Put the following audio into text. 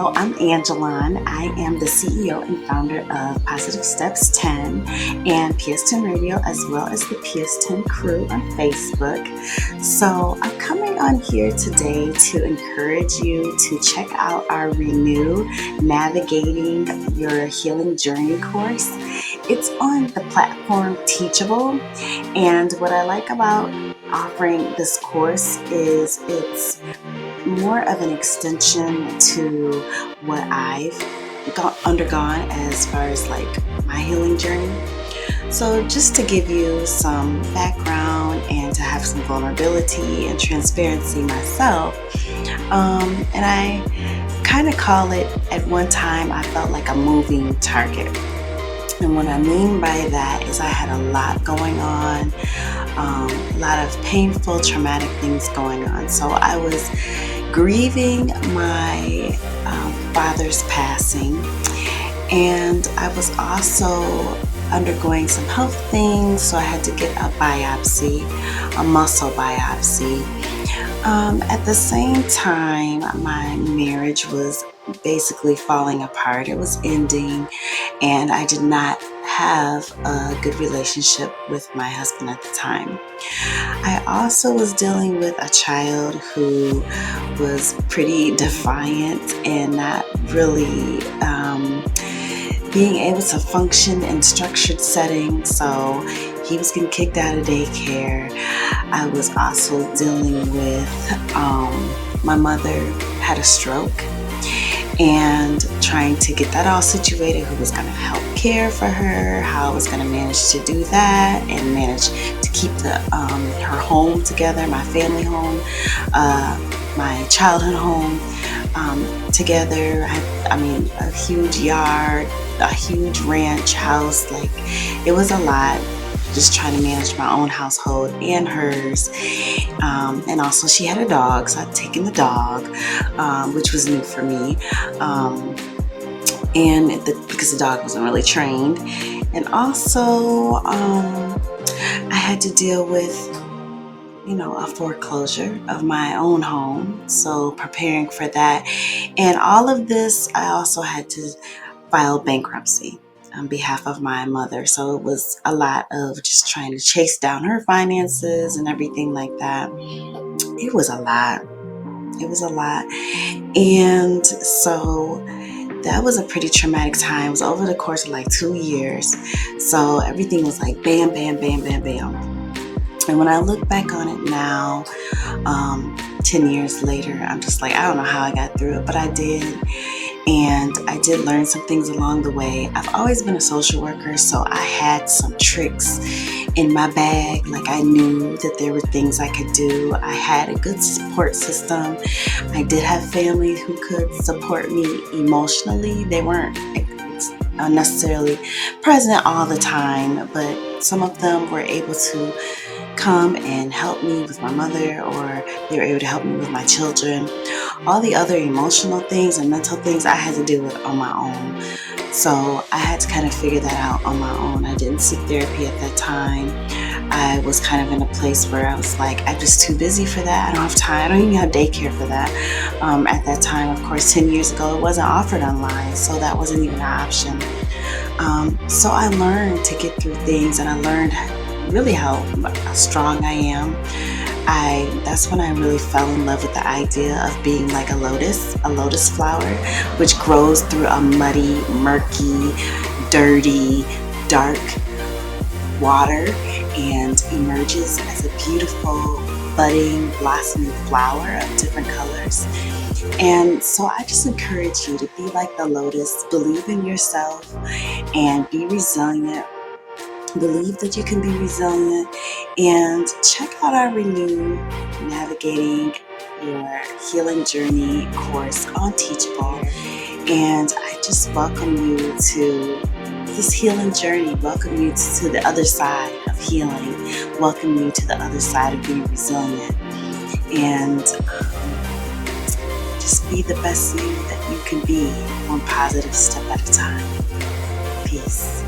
So I'm Angelon. I am the CEO and founder of Positive Steps 10 and PS10 Radio, as well as the PS10 crew on Facebook. So I'm coming on here today to encourage you to check out our Renew Navigating Your Healing Journey course. It's on the platform Teachable, and what I like about offering this course is it's more of an extension to what I've undergone as far as like my healing journey. So just to give you some background and to have some vulnerability and transparency myself, and I kind of call it, at one time I felt like a moving target. And what I mean by that is I had a lot going on, a lot of painful, traumatic things going on. So I was grieving my father's passing, and I was also undergoing some health things. So I had to get a biopsy, a muscle biopsy. At the same time, my marriage was basically falling apart. It was ending, and I did not have a good relationship with my husband at the time. I also was dealing with a child who was pretty defiant and not really being able to function in structured settings. So he was getting kicked out of daycare. I was also dealing with my mother had a stroke, and trying to get that all situated, who was going to help care for her, how I was going to manage to do that and manage to keep her home together, my family home, my childhood home together. I mean, a huge yard, a huge ranch house. Like, it was a lot, just trying to manage my own household and hers. And also she had a dog, so I'd taken the dog, which was new for me. Because the dog wasn't really trained. And also I had to deal with, a foreclosure of my own home. So preparing for that. And all of this, I also had to file bankruptcy on behalf of my mother. So it was a lot of just trying to chase down her finances and everything like that. It was a lot. And so that was a pretty traumatic time. It was over the course of like 2 years. So everything was like bam, bam, bam, bam, bam. And when I look back on it now, 10 years later, I'm just like, I don't know how I got through it, but I did. And I did learn some things along the way. I've always been a social worker, so I had some tricks in my bag. Like, I knew that there were things I could do. I had a good support system. I did have family who could support me emotionally. They weren't necessarily present all the time, but some of them were able to come and help me with my mother, or they were able to help me with my children. All the other emotional things and mental things I had to deal with on my own. So I had to kind of figure that out on my own. I didn't seek therapy at that time. I was kind of in a place where I was like, I'm just too busy for that. I don't have time. I don't even have daycare for that. At that time, of course, 10 years ago, it wasn't offered online, so that wasn't even an option. So I learned to get through things, and I learned really how strong I am. That's when I really fell in love with the idea of being like a lotus flower, which grows through a muddy, murky, dirty, dark water and emerges as a beautiful, budding, blossoming flower of different colors. And so I just encourage you to be like the lotus, believe in yourself, and be resilient. Believe that you can be resilient, and check out our Renew Navigating Your Healing Journey course on Teachable. And I just welcome you to this healing journey. Welcome you to the other side of healing. Welcome you to the other side of being resilient. And just be the best you that you can be, one positive step at a time. Peace.